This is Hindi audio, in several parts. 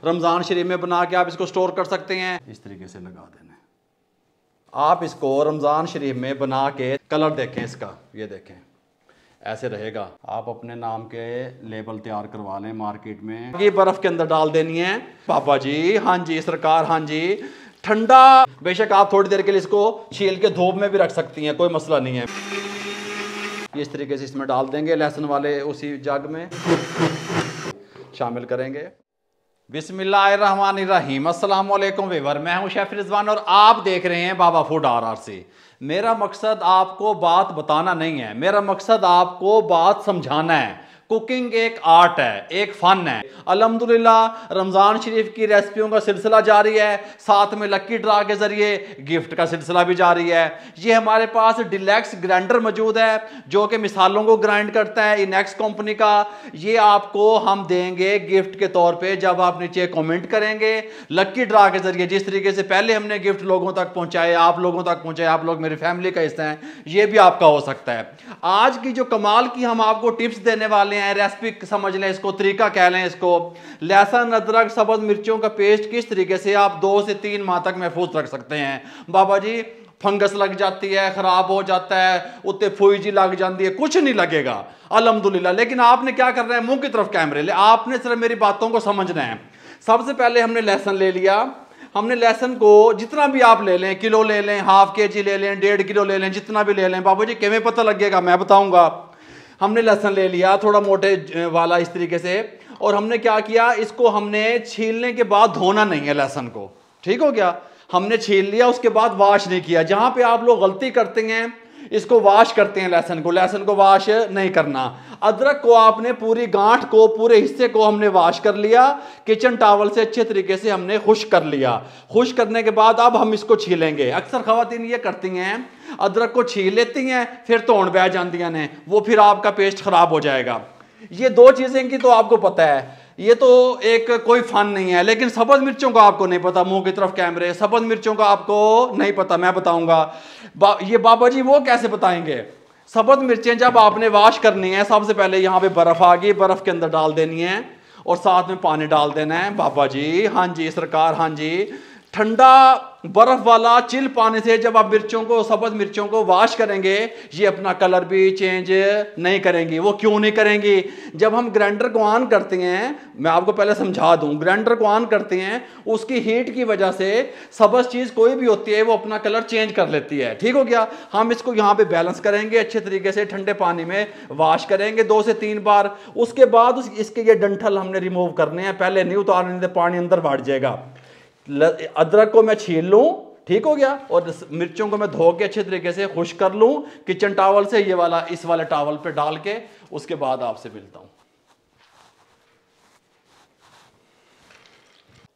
रमज़ान शरीफ में बना के आप इसको स्टोर कर सकते हैं। इस तरीके से लगा देना। आप इसको रमज़ान शरीफ में बना के कलर देखें इसका, ये देखें ऐसे रहेगा। आप अपने नाम के लेबल तैयार करवा लें मार्केट में। ये बर्फ़ के अंदर डाल देनी है पापा जी। हाँ जी सरकार, हाँ जी। ठंडा बेशक आप थोड़ी देर के लिए इसको छील के धूप में भी रख सकती हैं, कोई मसला नहीं है। इस तरीके से इसमें डाल देंगे, लहसुन वाले उसी जग में शामिल करेंगे। बिस्मिल्लाहिर्रहमानिर्रहीम। अस्सलाम वालेकुम वीवर, मैं हूं शेफ रिजवान और आप देख रहे हैं बाबा फूड RRC। मेरा मकसद आपको बात बताना नहीं है, मेरा मकसद आपको बात समझाना है। कुकिंग एक आर्ट है, एक फन है। अल्हम्दुलिल्लाह रमज़ान शरीफ की रेसिपियों का सिलसिला जारी है, साथ में लक्की ड्रा के ज़रिए गिफ्ट का सिलसिला भी जारी है। ये हमारे पास डिलेक्स ग्राइंडर मौजूद है जो कि मिसालों को ग्राइंड करता है, इनेक्स कंपनी का। ये आपको हम देंगे गिफ्ट के तौर पे जब आप नीचे कमेंट करेंगे लक्की ड्रा के ज़रिए। जिस तरीके से पहले हमने गिफ्ट लोगों तक पहुँचाए, आप लोगों तक पहुँचाए, आप लोग मेरी फैमिली का हिस्सा हैं, ये भी आपका हो सकता है। आज की जो कमाल की हम आपको टिप्स देने वाले हैं, रेसिपी समझ लें इसको, तरीका कह लें इसको। लहसुन, अदरक, सब्ज मिर्चों का पेस्ट किस तरीके से आप 2 से 3 माह तक महफूज रख सकते हैं। बाबा जी फंगस लग जाती है, खराब हो जाता है, उत्ते फुई जी लग जाती है, कुछ नहीं लगेगा अल्हम्दुलिल्लाह। लेकिन आपने क्या करना है, मुंह की तरफ कैमरे ले, आपने सिर्फ मेरी बातों को समझना है। सबसे पहले हमने लहसुन ले लिया। हमने लहसुन को जितना भी आप ले लें, किलो ले लें, हाफ kg ले लें, 1.5 किलो ले लें, जितना भी ले लें। बाबू जी किਵੇਂ पता लगेगा, मैं बताऊंगा। हमने लहसुन ले लिया थोड़ा मोटे वाला इस तरीके से, और हमने क्या किया, इसको हमने छीलने के बाद धोना नहीं है लहसुन को, ठीक हो गया। हमने छील लिया, उसके बाद वाश नहीं किया। जहां पे आप लोग गलती करते हैं, इसको वाश करते हैं लहसुन को वाश नहीं करना। अदरक को आपने पूरी गांठ को, पूरे हिस्से को हमने वाश कर लिया, किचन टॉवल से अच्छे तरीके से हमने खुश्क कर लिया। खुश्क करने के बाद अब हम इसको छीलेंगे। अक्सर खवातीन ये करती हैं, अदरक को छील लेती हैं फिर धोन बह जाती ने, वो फिर आपका पेस्ट खराब हो जाएगा। ये 2 चीजें की तो आपको पता है, ये तो एक कोई फन नहीं है। लेकिन सब्ज मिर्चों का आपको नहीं पता, मुंह की तरफ कैमरे, सब्ज मिर्चों का आपको नहीं पता, मैं बताऊंगा। ये बाबा जी वो कैसे बताएंगे। सब्ज मिर्चें जब आपने वाश करनी है, सबसे पहले यहाँ पे बर्फ आ गई, बर्फ के अंदर डाल देनी है और साथ में पानी डाल देना है। बाबा जी हाँ जी सरकार, हाँ जी। ठंडा बर्फ वाला चिल पानी से जब आप मिर्चों को, सब्ज मिर्चों को वाश करेंगे, ये अपना कलर भी चेंज नहीं करेंगी। वो क्यों नहीं करेंगी, जब हम ग्राइंडर को ऑन करते हैं, मैं आपको पहले समझा दूं, ग्राइंडर को ऑन करते हैं, उसकी हीट की वजह से सब्ज चीज़ कोई भी होती है वो अपना कलर चेंज कर लेती है, ठीक हो गया। हम इसको यहाँ पे बैलेंस करेंगे, अच्छे तरीके से ठंडे पानी में वाश करेंगे 2 से 3 बार। उसके बाद इसके ये डंठल हमने रिमूव करने हैं, पहले नहीं उतारने, पानी अंदर बढ़ जाएगा। अदरक को मैं छील लूं, ठीक हो गया, और मिर्चों को मैं धो के अच्छे तरीके से खुश कर लूं किचन टॉवल से, ये वाला इस वाले टॉवल पे डाल के। उसके बाद आपसे मिलता हूं।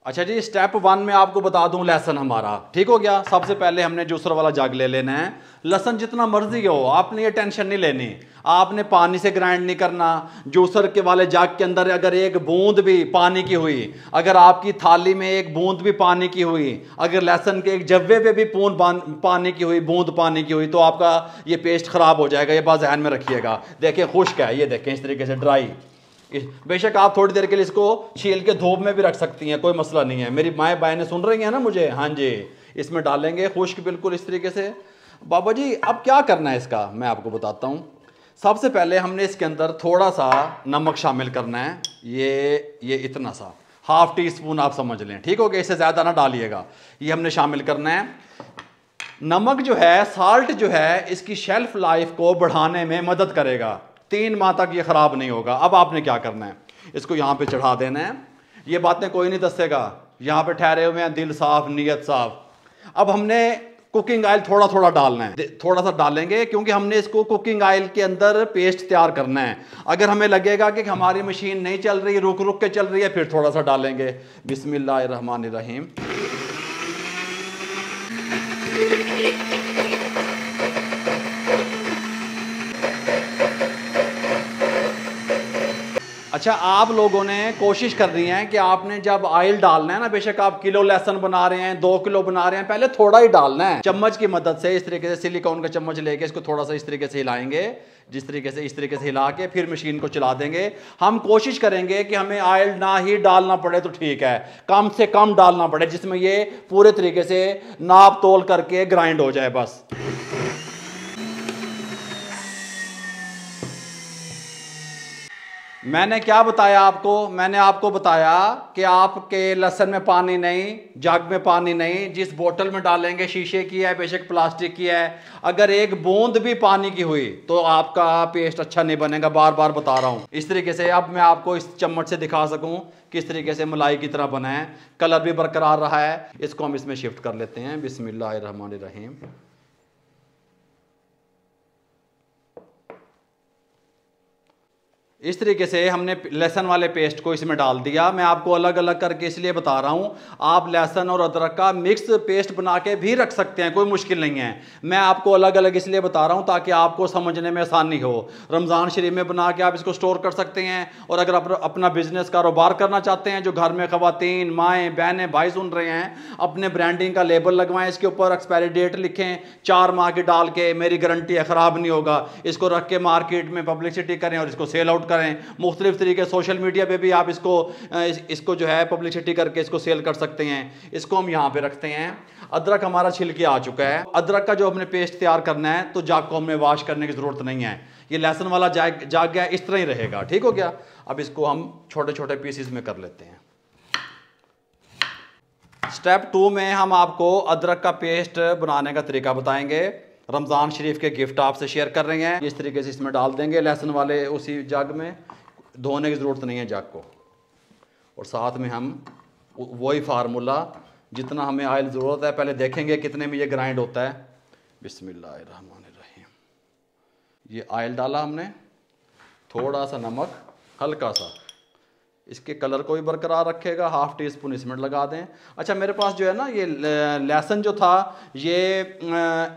अच्छा जी, स्टेप 1 में आपको बता दूं, लहसुन हमारा ठीक हो गया। सबसे पहले हमने जूसर वाला जग ले लेना है। लहसुन जितना मर्जी हो, आपने ये टेंशन नहीं लेनी, आपने पानी से ग्राइंड नहीं करना। जूसर के वाले जग के अंदर अगर एक बूंद भी पानी की हुई, अगर आपकी थाली में एक बूंद भी पानी की हुई, अगर लहसुन के एक जव्वे पे भी पानी की हुई, बूंद पानी की हुई, तो आपका ये पेस्ट खराब हो जाएगा। ये बात ध्यान में रखिएगा। देखिए खुश्क है, ये देखें इस तरीके से ड्राई। बेशक आप थोड़ी देर के लिए इसको छील के धूप में भी रख सकती हैं, कोई मसला नहीं है। मेरी माएँ बहनें सुन रही हैं ना मुझे, हाँ जी। इसमें डालेंगे खुश्क बिल्कुल इस तरीके से। बाबा जी अब क्या करना है इसका, मैं आपको बताता हूँ। सबसे पहले हमने इसके अंदर थोड़ा सा नमक शामिल करना है। ये इतना सा, ½ टीस्पून आप समझ लें, ठीक हो गया। इससे ज़्यादा ना डालिएगा। ये हमने शामिल करना है। नमक जो है, साल्ट जो है, इसकी शेल्फ लाइफ को बढ़ाने में मदद करेगा। 3 माह तक ये ख़राब नहीं होगा। अब आपने क्या करना है, इसको यहाँ पे चढ़ा देना है। ये बातें कोई नहीं दसेगा, यहाँ पे ठहरे हुए हैं, दिल साफ, नीयत साफ। अब हमने कुकिंग ऑयल थोड़ा थोड़ा डालना है, थोड़ा सा डालेंगे क्योंकि हमने इसको कुकिंग ऑयल के अंदर पेस्ट तैयार करना है। अगर हमें लगेगा कि हमारी मशीन नहीं चल रही, रुक रुक के चल रही है, फिर थोड़ा सा डालेंगे। बिस्मिल्लाहिर्रहमानिर्रहीम। अच्छा, आप लोगों ने कोशिश कर रही हैं कि आपने जब ऑयल डालना है ना, बेशक आप किलो लहसुन बना रहे हैं, 2 किलो बना रहे हैं, पहले थोड़ा ही डालना है। चम्मच की मदद से इस तरीके से, सिलिकॉन का चम्मच लेके इसको थोड़ा सा इस तरीके से हिलाएंगे। जिस तरीके से, इस तरीके से हिला के फिर मशीन को चला देंगे। हम कोशिश करेंगे कि हमें ऑयल ना ही डालना पड़े तो ठीक है, कम से कम डालना पड़े, जिसमें ये पूरे तरीके से नाप तोल करके ग्राइंड हो जाए बस। मैंने क्या बताया आपको? मैंने आपको बताया कि आपके लहसुन में पानी नहीं, जग में पानी नहीं, जिस बोतल में डालेंगे शीशे की है बेशक प्लास्टिक की है, अगर एक बूंद भी पानी की हुई तो आपका पेस्ट अच्छा नहीं बनेगा। बार बार बता रहा हूं। इस तरीके से अब मैं आपको इस चम्मच से दिखा सकूं किस तरीके से मलाई की तरह बना है, कलर भी बरकरार रहा है। इसको हम इसमें शिफ्ट कर लेते हैं। बिस्मिल्लाहिर्रहमानिर्रहीम। इस तरीके से हमने लहसुन वाले पेस्ट को इसमें डाल दिया। मैं आपको अलग अलग करके इसलिए बता रहा हूं, आप लहसुन और अदरक का मिक्स पेस्ट बना के भी रख सकते हैं, कोई मुश्किल नहीं है। मैं आपको अलग अलग इसलिए बता रहा हूं ताकि आपको समझने में आसानी हो। रमज़ान शरीफ में बना के आप इसको स्टोर कर सकते हैं। और अगर आप अपना बिजनेस कारोबार करना चाहते हैं, जो घर में ख़वातीन, माएँ, बहनें, भाई सुन रहे हैं, अपने ब्रांडिंग का लेबल लगवाएं, इसके ऊपर एक्सपायरी डेट लिखें 4 माह की डाल के, मेरी गारंटी है ख़राब नहीं होगा। इसको रख के मार्केट में पब्लिसिटी करें और इसको सेल आउट करें। मुख्तलिफ तरीके सोशल मीडिया पे भी आप इसको जो है पब्लिसिटी करके इसको सेल कर सकते हैं। इसको हम यहाँ पे रखते हैं। अदरक हमारा छिलके आ चुका है। अदरक का जो हमने पेस्ट तैयार करना है तो जाग को हमें वॉश करने की ज़रूरत नहीं है। ये लहसुन वाला जाग गया, इस तरह ही रहेगा। ठीक हो गया। अब इसको हम छोटे छोटे पीसेस में कर लेते हैं। स्टेप 2 में हम आपको अदरक का पेस्ट बनाने का तरीका बताएंगे। रमज़ान शरीफ के गिफ्ट आपसे शेयर कर रहे हैं। इस तरीके से इसमें डाल देंगे लहसुन वाले उसी जग में, धोने की ज़रूरत नहीं है जग को। और साथ में हम वही फार्मूला, जितना हमें ऑयल ज़रूरत है, पहले देखेंगे कितने में ये ग्राइंड होता है। बिस्मिल्लाहिर्रहमानिर्रहीम। ये ऑयल डाला हमने, थोड़ा सा नमक, हल्का सा, इसके कलर को भी बरकरार रखेगा। हाफ टी स्पून इसमें लगा दें। अच्छा, मेरे पास जो है ना ये लहसुन जो था ये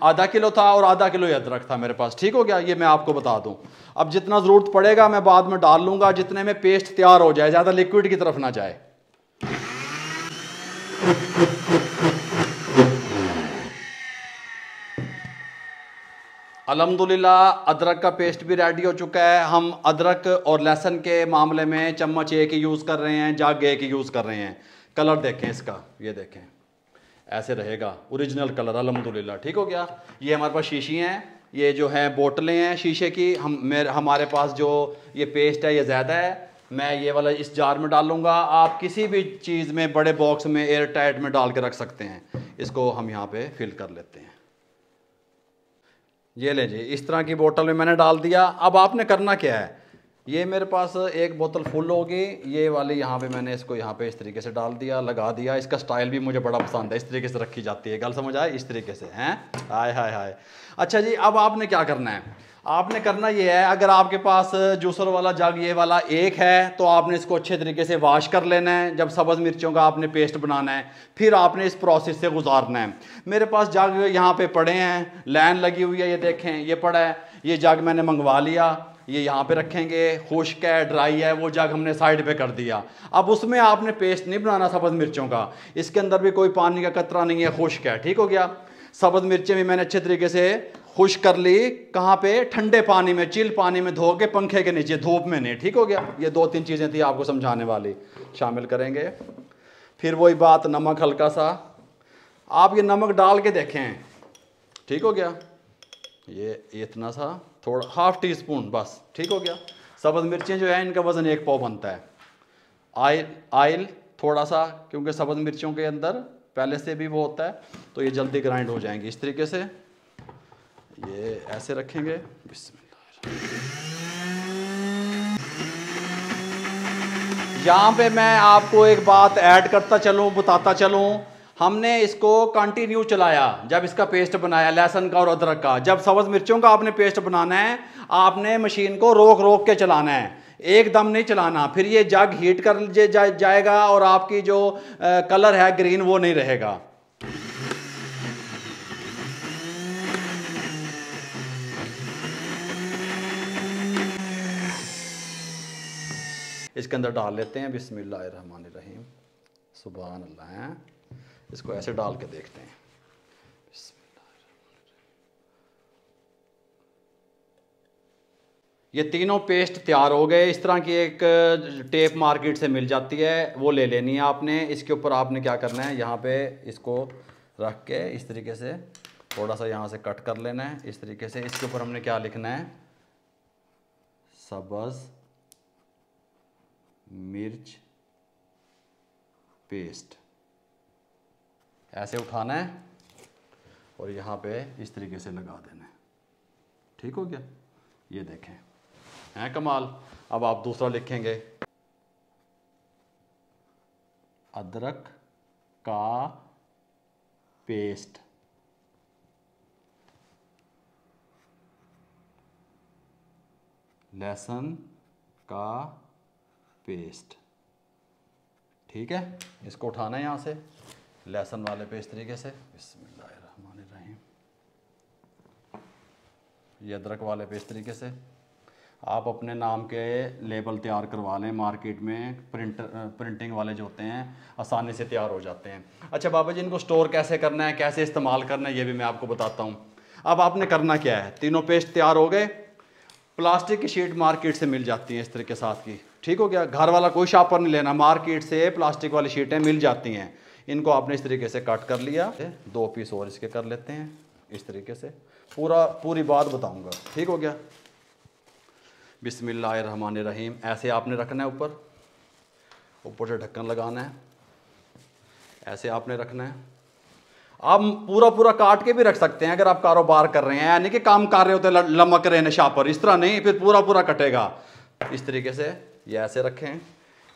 आधा किलो था और आधा किलो अदरक था मेरे पास। ठीक हो गया। ये मैं आपको बता दूं। अब जितना ज़रूरत पड़ेगा मैं बाद में डाल लूँगा, जितने में पेस्ट तैयार हो जाए, ज़्यादा लिक्विड की तरफ ना जाए। अल्हम्दुलिल्लाह अदरक का पेस्ट भी रेडी हो चुका है। हम अदरक और लहसुन के मामले में चम्मच एक ही यूज़ कर रहे हैं, जग एक ही यूज़ कर रहे हैं। कलर देखें इसका, ये देखें, ऐसे रहेगा ओरिजिनल कलर अल्हम्दुलिल्लाह। ठीक हो गया। ये हमारे पास शीशी हैं, ये जो है बोतलें हैं शीशे की। हमारे पास जो ये पेस्ट है ये ज़्यादा है, मैं ये वाला इस जार में डालूंगा। आप किसी भी चीज़ में, बड़े बॉक्स में, एयर टाइट में डाल के रख सकते हैं। इसको हम यहाँ पे फिल कर लेते हैं। ये ले जी, इस तरह की बोतल में मैंने डाल दिया। अब आपने करना क्या है, ये मेरे पास एक बोतल फुल होगी, ये वाली यहाँ पे मैंने इसको यहाँ पे इस तरीके से डाल दिया, लगा दिया। इसका स्टाइल भी मुझे बड़ा पसंद है, इस तरीके से रखी जाती है। गल समझ आए? इस तरीके से हैं। हाय हाय हाय। अच्छा जी, अब आपने क्या करना है, आपने करना ये है, अगर आपके पास जूसर वाला जग ये वाला एक है तो आपने इसको अच्छे तरीके से वॉश कर लेना है। जब सब्ज़ मिर्चों का आपने पेस्ट बनाना है, फिर आपने इस प्रोसेस से गुजारना है। मेरे पास जग यहाँ पे पड़े हैं, लाइन लगी हुई है, ये देखें, ये पड़ा है। ये जग मैंने मंगवा लिया, ये यहाँ पे रखेंगे। खुश्क है, ड्राई है, वो जग हमने साइड पे कर दिया। अब उसमें आपने पेस्ट नहीं बनाना सब्ज़ मिर्चों का, इसके अंदर भी कोई पानी का कतरा नहीं है, खुश्क है। ठीक हो गया। सब्ज़ मिर्चें भी मैंने अच्छे तरीके से खुश्क कर ली। कहाँ पे? ठंडे पानी में, चिल पानी में धो के, पंखे के नीचे, धूप में नहीं। ठीक हो गया। ये 2-3 चीज़ें थी आपको समझाने वाली, शामिल करेंगे। फिर वही बात, नमक हल्का सा, आप ये नमक डाल के देखें। ठीक हो गया। ये इतना सा, थोड़ा हाफ टी स्पून बस। ठीक हो गया। सब्ज़ मिर्चें जो है इनका वज़न 1 पाव बनता है। आयल थोड़ा सा, क्योंकि सब्ज़ मिर्चों के अंदर पहले से भी वो होता है, तो ये जल्दी ग्राइंड हो जाएंगी। इस तरीके से ये ऐसे रखेंगे। बिस्मिल्लाह। यहाँ पे मैं आपको एक बात ऐड करता चलूँ, बताता चलूँ। हमने इसको कंटिन्यू चलाया जब इसका पेस्ट बनाया, लहसुन का और अदरक का। जब सब्ज़ मिर्चों का आपने पेस्ट बनाना है, आपने मशीन को रोक रोक के चलाना है, एकदम नहीं चलाना। फिर ये जग हीट कर जाएगा और आपकी जो कलर है ग्रीन, वो नहीं रहेगा। इसके अंदर डाल लेते हैं। बिस्मिल्लाहिर्रहमानिर्रहीम। सुभान अल्लाह है। इसको ऐसे डाल के देखते हैं। ये तीनों पेस्ट तैयार हो गए। इस तरह की एक टेप मार्केट से मिल जाती है, वो ले लेनी है आपने। इसके ऊपर आपने क्या करना है, यहाँ पे इसको रख के इस तरीके से थोड़ा सा यहाँ से कट कर लेना है इस तरीके से। इसके ऊपर हमने क्या लिखना है, सब्ज़ मिर्च पेस्ट, ऐसे उठाना है और यहाँ पे इस तरीके से लगा देना है। ठीक हो गया, ये देखें है कमाल। अब आप दूसरा लिखेंगे, अदरक का पेस्ट, लहसुन का पेस्ट। ठीक है, इसको उठाना है यहाँ से लहसुन वाले पे इस तरीके से, बिस्मिल्लाहिर्रहमानिर्रहीम। ये अदरक वाले पे इस तरीके से। आप अपने नाम के लेबल तैयार करवा लें, मार्केट में प्रिंटिंग वाले जो होते हैं आसानी से तैयार हो जाते हैं। अच्छा बाबा जी, इनको स्टोर कैसे करना है, कैसे इस्तेमाल करना है, ये भी मैं आपको बताता हूँ। अब आपने करना क्या है, तीनों पेस्ट तैयार हो गए, प्लास्टिक की शीट मार्केट से मिल जाती हैं इस तरह के साथ की। ठीक हो गया, घर वाला कोई शॉपर नहीं लेना, मार्केट से प्लास्टिक वाली शीटें मिल जाती हैं। इनको आपने इस तरीके से कट कर लिया, 2 पीस और इसके कर लेते हैं इस तरीके से। पूरी बात बताऊंगा। ठीक हो गया, बिस्मिल्लाहिर्रहमानिर्रहीम। ऐसे आपने रखना है, ऊपर से ढक्कन लगाना है, ऐसे आपने रखना है। आप पूरा काट के भी रख सकते हैं अगर आप कारोबार कर रहे हैं, यानी कि काम कर रहे होते लमक रहे नशा पर, इस तरह नहीं, फिर पूरा कटेगा। इस तरीके से ये ऐसे रखें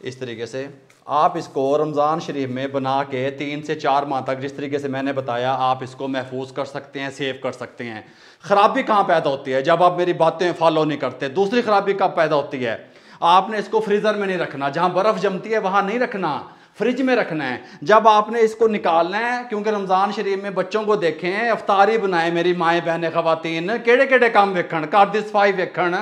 इस तरीके से। आप इसको रमज़ान शरीफ में बना के 3 से 4 माह तक, जिस तरीके से मैंने बताया, आप इसको महफूज कर सकते हैं, सेव कर सकते हैं। ख़राबी कहाँ पैदा होती है, जब आप मेरी बातें फॉलो नहीं करते। दूसरी ख़राबी कब पैदा होती है, आपने इसको फ्रीज़र में नहीं रखना, जहाँ बर्फ़ जमती है वहाँ नहीं रखना, फ्रिज में रखना है। जब आपने इसको निकालना है, क्योंकि रमज़ान शरीफ में बच्चों को देखें, अफ्तारी बनाए मेरी माएँ बहनें ख़वातीन, केड़े केड़े काम वेखण, घर दी सफाई वेखण,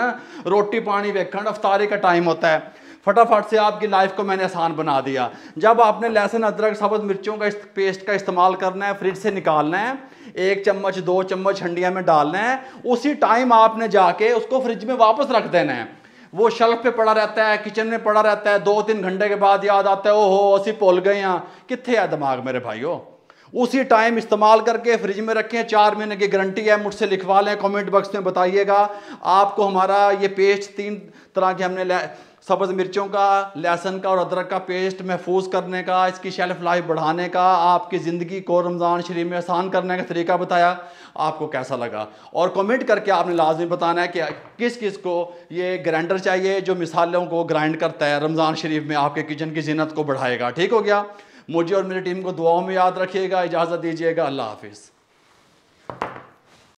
रोटी पानी वेखण, अफ्तारी का टाइम होता है। फटाफट से आपकी लाइफ को मैंने आसान बना दिया। जब आपने लहसुन अदरक सब्ज़ मिर्चों का पेस्ट का इस्तेमाल करना है, फ्रिज से निकालना है, 1 चम्मच 2 चम्मच हंडिया में डालना है, उसी टाइम आपने जाके उसको फ्रिज में वापस रख देना है। वो शेल्फ पे पड़ा रहता है, किचन में पड़ा रहता है, 2-3 घंटे के बाद याद आता है, ओहो असी भुल गए हैं, कित्थे है दिमाग मेरे भाइयों। उसी टाइम इस्तेमाल करके फ्रिज में रखें। 4 महीने की गारंटी है, मुझसे लिखवा लें, कमेंट बॉक्स में बताइएगा। आपको हमारा ये पेस्ट 3 तरह के हमने सब्ज़ मिर्चों का, लहसुन का और अदरक का पेस्ट महफूज करने का, इसकी शेल्फ लाइफ बढ़ाने का, आपकी ज़िंदगी को रमज़ान शरीफ में आसान करने का तरीका बताया। आपको कैसा लगा, और कमेंट करके आपने लाजमी बताना है कि किस किस को ये ग्राइंडर चाहिए जो मिसालों को ग्राइंड करता है, रमज़ान शरीफ में आपके किचन की ज़ीनत को बढ़ाएगा। ठीक हो गया, मुझे और मेरी टीम को दुआओं में याद रखिएगा। इजाज़त दीजिएगा, अल्लाह हाफिज़।